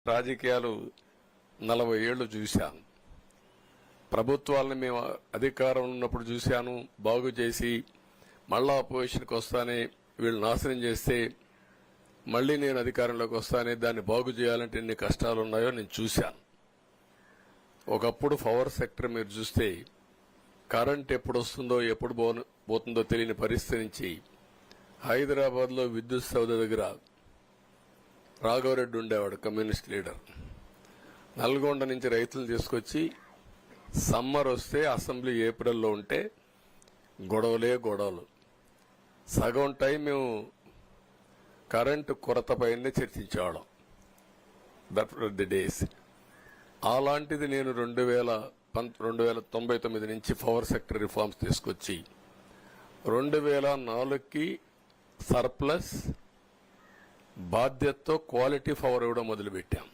రాజకీయాలు 40 ఏళ్లు చూశాను. ప్రభుత్వాలను మేము అధికారం ఉన్నప్పుడు చూశాను, బాగు చేసి మళ్ళా అపోజిషన్కి వస్తానే వీళ్ళు నాశనం చేస్తే మళ్లీ నేను అధికారంలోకి వస్తానే దాన్ని బాగు చేయాలంటే ఎన్ని కష్టాలు ఉన్నాయో నేను చూశాను. ఒకప్పుడు పవర్ సెక్టర్ మీరు చూస్తే కరెంట్ ఎప్పుడు వస్తుందో ఎప్పుడు పోతుందో తెలియని పరిస్థితి నుంచి హైదరాబాద్లో విద్యుత్ సౌధ దగ్గర రాఘవరెడ్డి ఉండేవాడు, కమ్యూనిస్ట్ లీడర్. నల్గొండ నుంచి రైతులు తీసుకొచ్చి సమ్మర్ వస్తే అసెంబ్లీ ఏప్రిల్లో ఉంటే గొడవలు సగం టైం మేము కరెంటు కొరత పైనే చర్చించేవాళ్ళం. That were the days. అలాంటిది నేను 1999 నుంచి పవర్ సెక్టర్ రిఫార్మ్స్ తీసుకొచ్చి 2004కి సర్ప్లస్ బాధ్యతతో క్వాలిటీ పవర్ ఇవ్వడం మొదలుపెట్టాం.